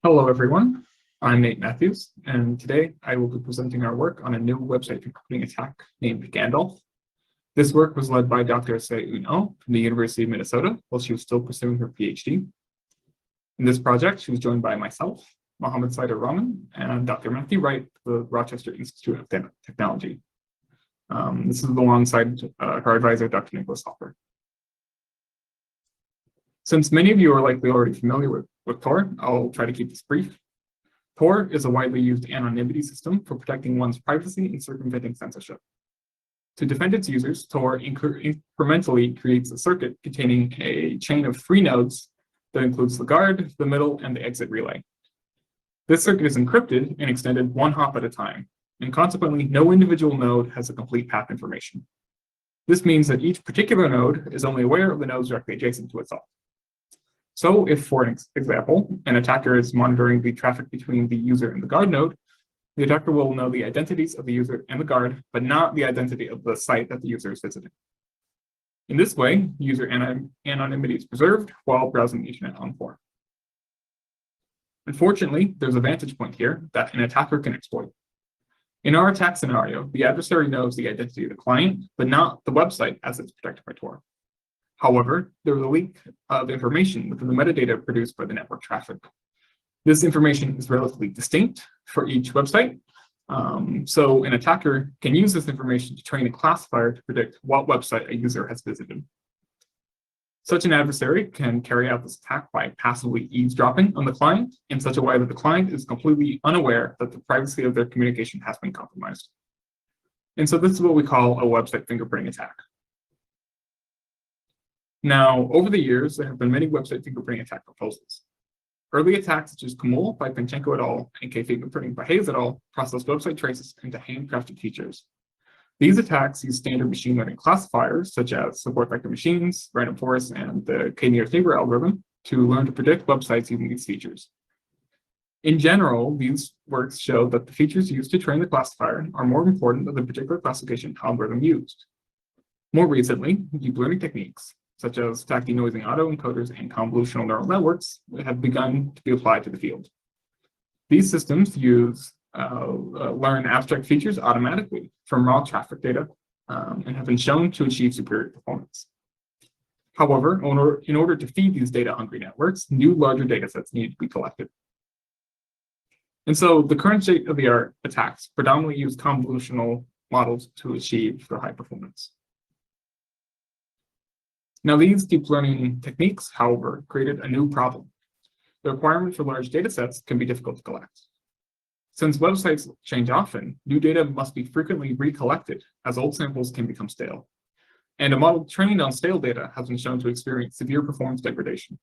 Hello, everyone. I'm Nate Matthews, and today I will be presenting our work on a new website encrypting attack named GANDaLF. This work was led by Dr. Se-Eun Oh from the University of Minnesota while she was still pursuing her PhD. In this project, she was joined by myself, Mohammed Saider Rahman, and Dr. Matthew Wright of the Rochester Institute of Technology. This is alongside her advisor, Dr. Nicholas Hopper. Since many of you are likely already familiar with Tor, I'll try to keep this brief. Tor is a widely used anonymity system for protecting one's privacy and circumventing censorship. To defend its users, Tor incrementally creates a circuit containing a chain of 3 nodes that includes the guard, the middle, and the exit relay. This circuit is encrypted and extended 1 hop at a time, and consequently, no individual node has a complete path information. This means that each particular node is only aware of the nodes directly adjacent to itself. So if, for example, an attacker is monitoring the traffic between the user and the guard node, the attacker will know the identities of the user and the guard, but not the identity of the site that the user is visiting. In this way, user anonymity is preserved while browsing the internet on Tor. Unfortunately, there's a vantage point here that an attacker can exploit. In our attack scenario, the adversary knows the identity of the client, but not the website as it's protected by Tor. However, there was a leak of information within the metadata produced by the network traffic. This information is relatively distinct for each website, so an attacker can use this information to train a classifier to predict what website a user has visited. Such an adversary can carry out this attack by passively eavesdropping on the client in such a way that the client is completely unaware that the privacy of their communication has been compromised. And so this is what we call a website fingerprinting attack. Now, over the years, there have been many website fingerprinting attack proposals. Early attacks such as Kumul by Panchenko et al. And K-fingerprinting by Hayes et al. Process website traces into handcrafted features. These attacks use standard machine learning classifiers, such as support vector machines, random forest, and the k-nearest neighbor algorithm, to learn to predict websites using these features. In general, these works show that the features used to train the classifier are more important than the particular classification algorithm used. More recently, deep learning techniques, such as stack denoising autoencoders and convolutional neural networks, have begun to be applied to the field. These systems learn abstract features automatically from raw traffic data and have been shown to achieve superior performance. However, in order to feed these data-hungry networks, new larger data sets need to be collected. And so the current state-of-the-art attacks predominantly use convolutional models to achieve their high performance. Now, these deep learning techniques, however, created a new problem. The requirement for large data sets can be difficult to collect. Since websites change often, new data must be frequently recollected as old samples can become stale. And a model trained on stale data has been shown to experience severe performance degradation.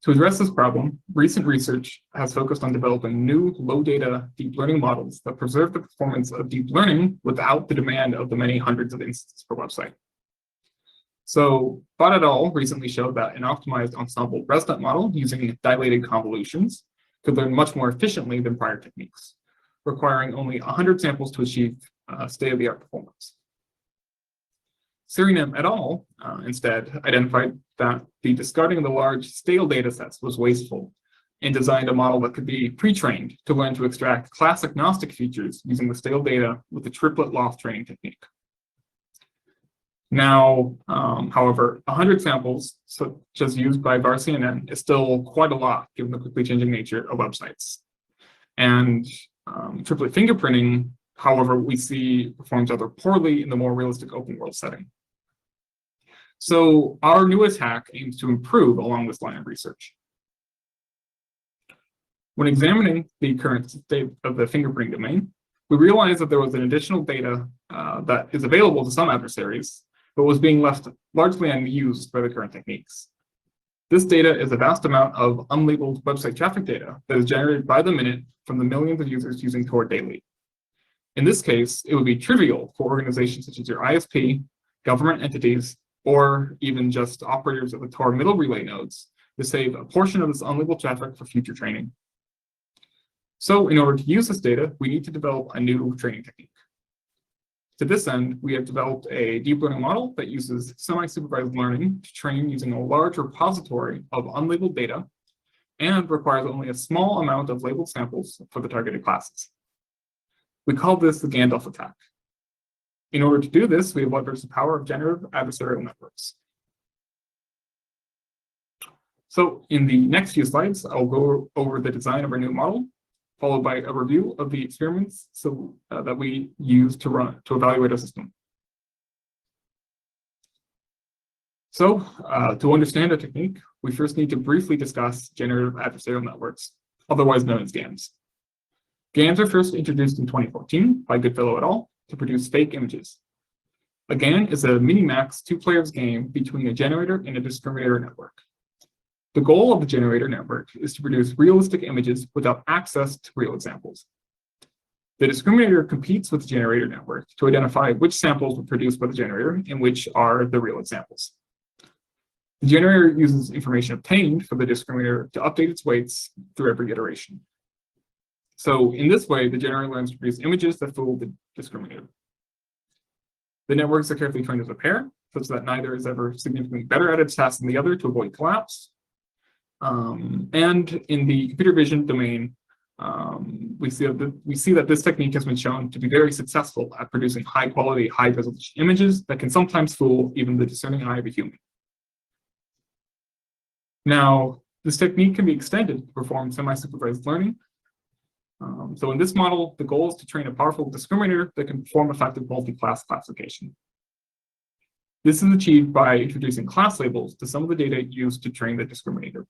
To address this problem, recent research has focused on developing new low-data deep learning models that preserve the performance of deep learning without the demand of the many hundreds of instances per website. So, Bot et al. Recently showed that an optimized ensemble ResNet model using dilated convolutions could learn much more efficiently than prior techniques, requiring only 100 samples to achieve state-of-the-art performance. Suriname et al. Instead identified that the discarding of the large stale data sets was wasteful and designed a model that could be pre-trained to learn to extract class-agnostic features using the stale data with the triplet loss training technique. Now, however, 100 samples, such as used by VAR-CNN, is still quite a lot given the quickly changing nature of websites. And triplet fingerprinting, however, we see performs rather poorly in the more realistic open world setting. So our new attack aims to improve along this line of research. When examining the current state of the fingerprinting domain, we realized that there was an additional data that is available to some adversaries, but was being left largely unused by the current techniques. This data is a vast amount of unlabeled website traffic data that is generated by the minute from the millions of users using Tor daily. In this case, it would be trivial for organizations such as your ISP, government entities, or even just operators of the Tor middle relay nodes to save a portion of this unlabeled traffic for future training. So in order to use this data, we need to develop a new training technique. To this end, we have developed a deep learning model that uses semi-supervised learning to train using a large repository of unlabeled data and requires only a small amount of labeled samples for the targeted classes. We call this the GANDaLF attack. In order to do this, we have leveraged the power of generative adversarial networks. So in the next few slides, I'll go over the design of our new model, followed by a review of the experiments that we use to evaluate our system. So to understand our technique, we first need to briefly discuss generative adversarial networks, otherwise known as GANs. GANs were first introduced in 2014 by Goodfellow et al. To produce fake images. A GAN is a mini-max two-players game between a generator and a discriminator network. The goal of the generator network is to produce realistic images without access to real examples. The discriminator competes with the generator network to identify which samples were produced by the generator and which are the real examples. The generator uses information obtained from the discriminator to update its weights through every iteration. So in this way, the generator learns to produce images that fool the discriminator. The networks are carefully trained as a pair, such that neither is ever significantly better at its task than the other to avoid collapse. And in the computer vision domain, we see that this technique has been shown to be very successful at producing high quality, high resolution images that can sometimes fool even the discerning eye of a human. Now, this technique can be extended to perform semi-supervised learning. So in this model, the goal is to train a powerful discriminator that can perform effective multi-class classification. This is achieved by introducing class labels to some of the data used to train the discriminator.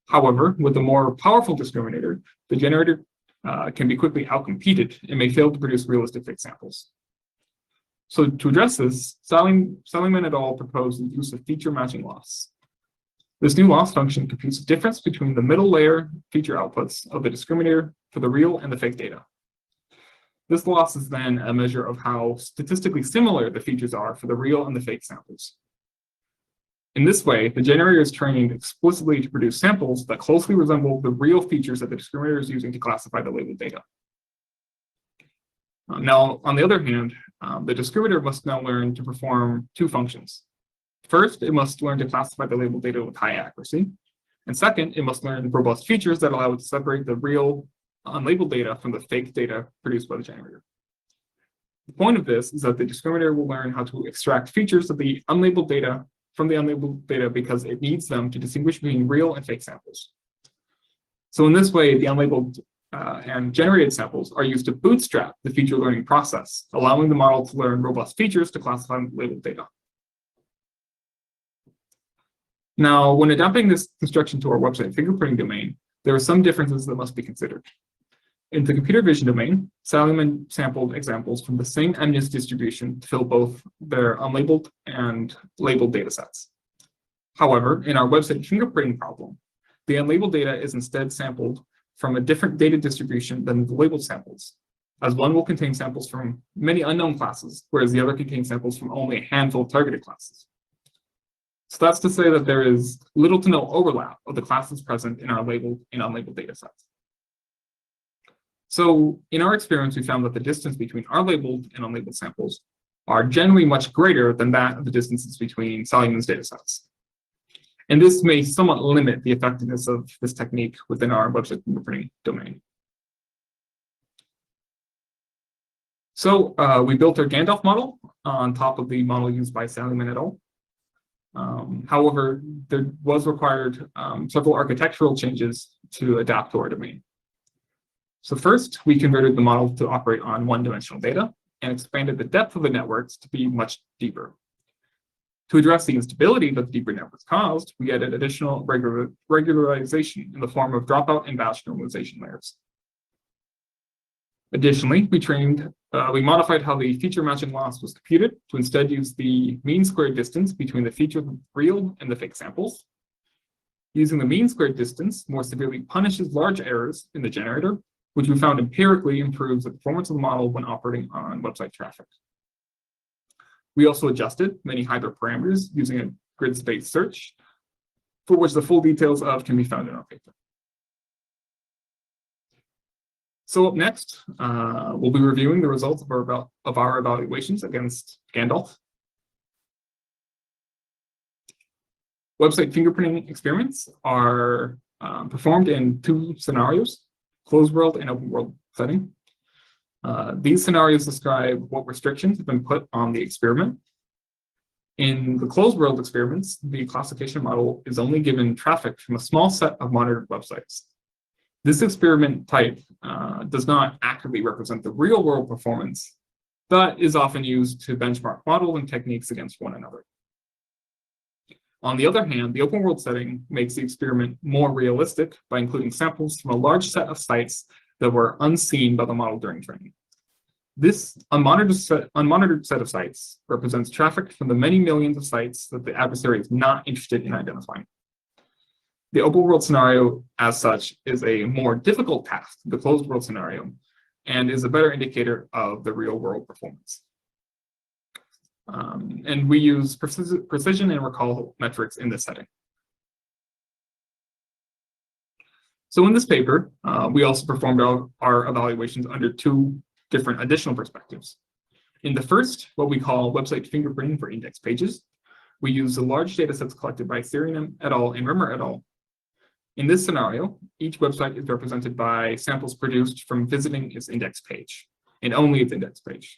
However, with a more powerful discriminator, the generator can be quickly outcompeted and may fail to produce realistic fake samples. So to address this, Salimon et al. Proposed the use of feature matching loss. This new loss function computes the difference between the middle layer feature outputs of the discriminator for the real and the fake data. This loss is then a measure of how statistically similar the features are for the real and the fake samples. In this way, the generator is trained explicitly to produce samples that closely resemble the real features that the discriminator is using to classify the labeled data. Now, on the other hand, the discriminator must now learn to perform two functions. First, it must learn to classify the labeled data with high accuracy. And second, it must learn robust features that allow it to separate the real unlabeled data from the fake data produced by the generator. The point of this is that the discriminator will learn how to extract features of the unlabeled data from the unlabeled data because it needs them to distinguish between real and fake samples. So in this way, the unlabeled and generated samples are used to bootstrap the feature learning process, allowing the model to learn robust features to classify labeled data. Now, when adapting this construction to our website fingerprinting domain, there are some differences that must be considered. In the computer vision domain, Salimon sampled examples from the same MNIST distribution to fill both their unlabeled and labeled data sets. However, in our website fingerprinting problem, the unlabeled data is instead sampled from a different data distribution than the labeled samples, as one will contain samples from many unknown classes, whereas the other contains samples from only a handful of targeted classes. So that's to say that there is little to no overlap of the classes present in our labeled and unlabeled data sets. So in our experience, we found that the distance between our labeled and unlabeled samples are generally much greater than that of the distances between Salimon's data sets. And this may somewhat limit the effectiveness of this technique within our website fingerprinting domain. So we built our GANDaLF model on top of the model used by Salimon et al. However, there was required several architectural changes to adapt to our domain. So first, we converted the model to operate on one-dimensional data and expanded the depth of the networks to be much deeper. To address the instability that the deeper networks caused, we added additional regularization in the form of dropout and batch normalization layers. Additionally, we modified how the feature matching loss was computed to instead use the mean squared distance between the feature real and the fake samples. Using the mean squared distance more severely punishes large errors in the generator, which we found empirically improves the performance of the model when operating on website traffic. We also adjusted many hyperparameters using a grid space search, for which the full details of can be found in our paper. So up next, we'll be reviewing the results of our evaluations against GANDaLF. Website fingerprinting experiments are performed in two scenarios, closed world and open world setting. These scenarios describe what restrictions have been put on the experiment. In the closed world experiments, the classification model is only given traffic from a small set of monitored websites. This experiment type does not accurately represent the real world performance, but is often used to benchmark models and techniques against one another. On the other hand, the open world setting makes the experiment more realistic by including samples from a large set of sites that were unseen by the model during training. This unmonitored set of sites represents traffic from the many millions of sites that the adversary is not interested in identifying. The open world scenario, as such, is a more difficult task than the closed world scenario and is a better indicator of the real world performance. And we use precision and recall metrics in this setting. So in this paper, we also performed our evaluations under two different additional perspectives. In the first, what we call website fingerprinting for index pages, we use the large data sets collected by Sirianam et al. And Rimmer et al. In this scenario, each website is represented by samples produced from visiting its index page, and only its index page.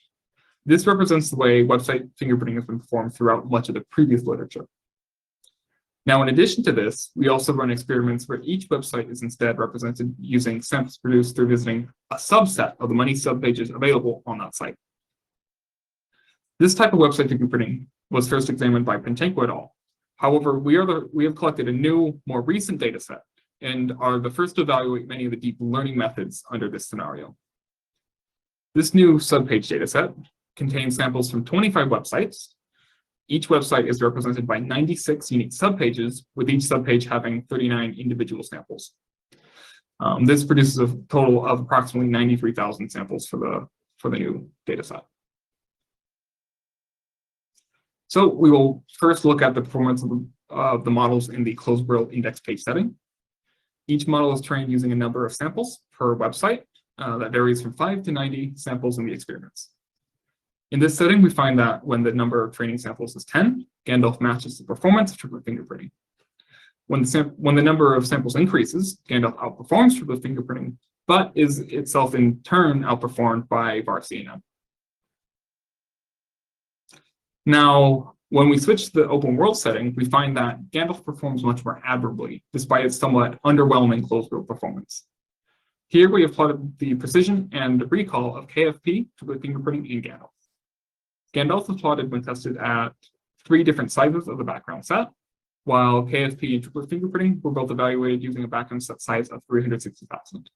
This represents the way website fingerprinting has been performed throughout much of the previous literature. Now, in addition to this, we also run experiments where each website is instead represented using samples produced through visiting a subset of the many subpages available on that site. This type of website fingerprinting was first examined by Panchenko et al. However, we have collected a new, more recent data set and are the first to evaluate many of the deep learning methods under this scenario. This new subpage data set contains samples from 25 websites. Each website is represented by 96 unique subpages, with each subpage having 39 individual samples. This produces a total of approximately 93,000 samples for the new data set. So we will first look at the performance of the models in the closed world index page setting. Each model is trained using a number of samples per website that varies from 5 to 90 samples in the experiments. In this setting, we find that when the number of training samples is 10, GANDaLF matches the performance of triplet fingerprinting. When the number of samples increases, GANDaLF outperforms triplet fingerprinting, but is itself in turn outperformed by VAR-CNM. Now, when we switch to the open world setting, we find that GANDaLF performs much more admirably, despite its somewhat underwhelming closed world performance. Here we have plotted the precision and recall of KFP, triplet fingerprinting, in GANDaLF. GANDaLF was plotted when tested at 3 different sizes of the background set, while KFP and triplet fingerprinting were both evaluated using a background set size of 360,000.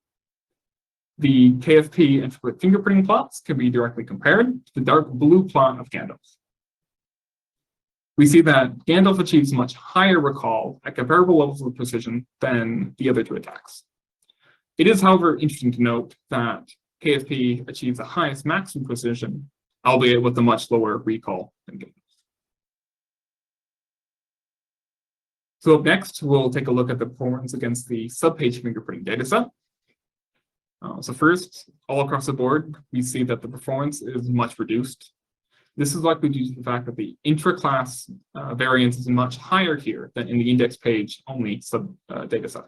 The KFP and triplet fingerprinting plots can be directly compared to the dark blue plot of GANDaLF. We see that GANDaLF achieves much higher recall at comparable levels of precision than the other two attacks. It is, however, interesting to note that KFP achieves the highest maximum precision, albeit with a much lower recall than GANDaLF. So up next, we'll take a look at the performance against the subpage fingerprinting dataset. So first, all across the board, we see that the performance is much reduced. This is likely due to the fact that the intra-class variance is much higher here than in the index page only dataset.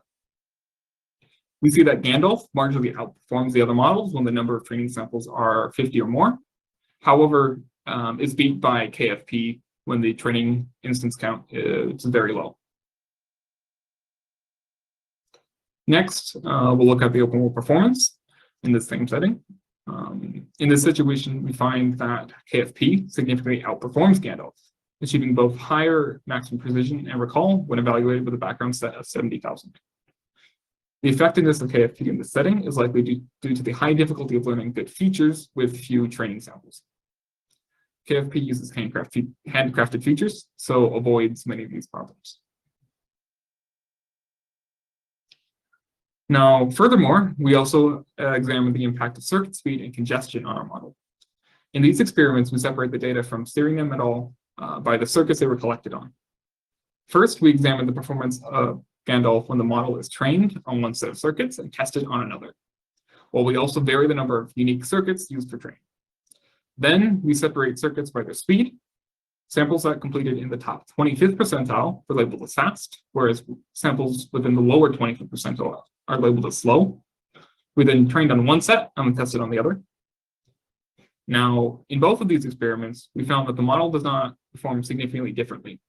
We see that GANDaLF marginally outperforms the other models when the number of training samples are 50 or more. However, is beat by KFP when the training instance count is very low. Next, we'll look at the open world performance in this same setting. In this situation, we find that KFP significantly outperforms GANDaLF, achieving both higher maximum precision and recall when evaluated with a background set of 70,000. The effectiveness of KFP in this setting is likely due to the high difficulty of learning good features with few training samples. KFP uses handcrafted features, so avoids many of these problems. Now, furthermore, we also examine the impact of circuit speed and congestion on our model. In these experiments, we separate the data from Sirianam et al. By the circuits they were collected on. First, we examine the performance of GANDaLF when the model is trained on one set of circuits and tested on another, while we also vary the number of unique circuits used for training. Then we separate circuits by their speed Samples that completed in the top 25th percentile were labeled as fast, whereas samples within the lower 25th percentile are labeled as slow. We then trained on one set and tested on the other. Now, in both of these experiments, we found that the model does not perform significantly differently,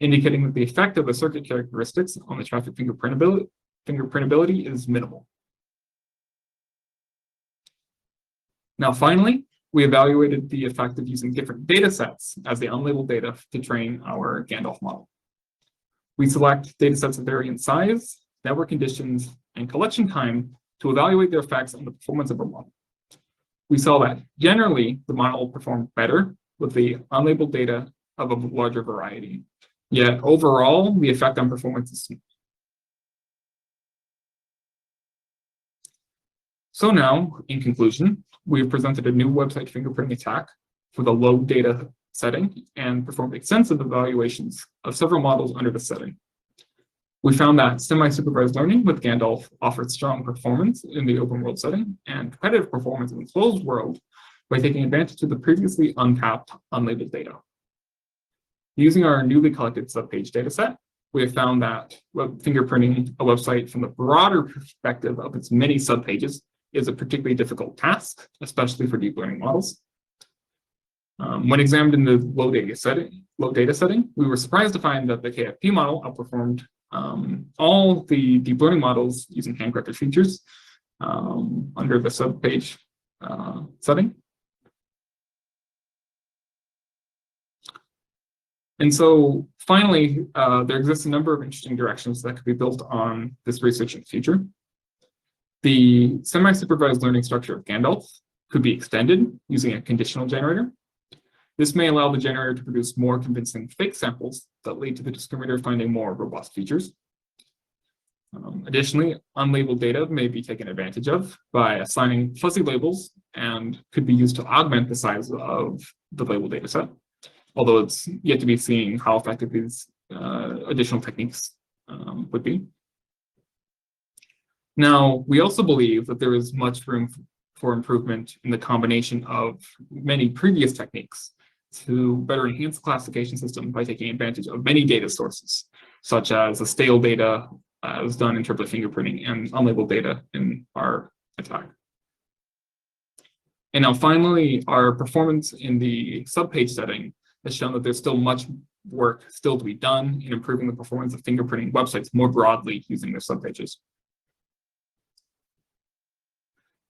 indicating that the effect of the circuit characteristics on the traffic fingerprintability is minimal. Now, finally, we evaluated the effect of using different data sets as the unlabeled data to train our GANDaLF model. We select data sets that vary in size, network conditions, and collection time to evaluate their effects on the performance of our model. We saw that generally the model performed better with the unlabeled data of a larger variety. Yet overall, the effect on performance is small. So now, in conclusion, we have presented a new website fingerprinting attack for the low data setting and performed extensive evaluations of several models under the setting. We found that semi-supervised learning with GANDaLF offered strong performance in the open world setting and competitive performance in the closed world by taking advantage of the previously untapped unlabeled data. Using our newly collected subpage dataset, we have found that fingerprinting a website from the broader perspective of its many subpages is a particularly difficult task, especially for deep learning models. When examined in the low data setting, we were surprised to find that the KFP model outperformed all the deep learning models using handcrafted features under the subpage setting. And so finally, there exists a number of interesting directions that could be built on this research in the future. The semi-supervised learning structure of GANDaLF could be extended using a conditional generator. This may allow the generator to produce more convincing fake samples that lead to the discriminator finding more robust features. Additionally, unlabeled data may be taken advantage of by assigning fuzzy labels and could be used to augment the size of the labeled data set, although it's yet to be seen how effective these additional techniques would be. Now, we also believe that there is much room for improvement in the combination of many previous techniques to better enhance the classification system by taking advantage of many data sources, such as the stale data as done in triplet fingerprinting and unlabeled data in our attack. And now finally, our performance in the subpage setting has shown that there's still much work still to be done in improving the performance of fingerprinting websites more broadly using their subpages.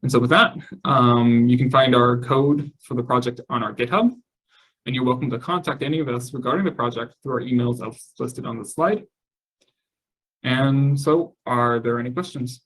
And so with that, you can find our code for the project on our GitHub, and you're welcome to contact any of us regarding the project through our emails as listed on the slide. And so, are there any questions?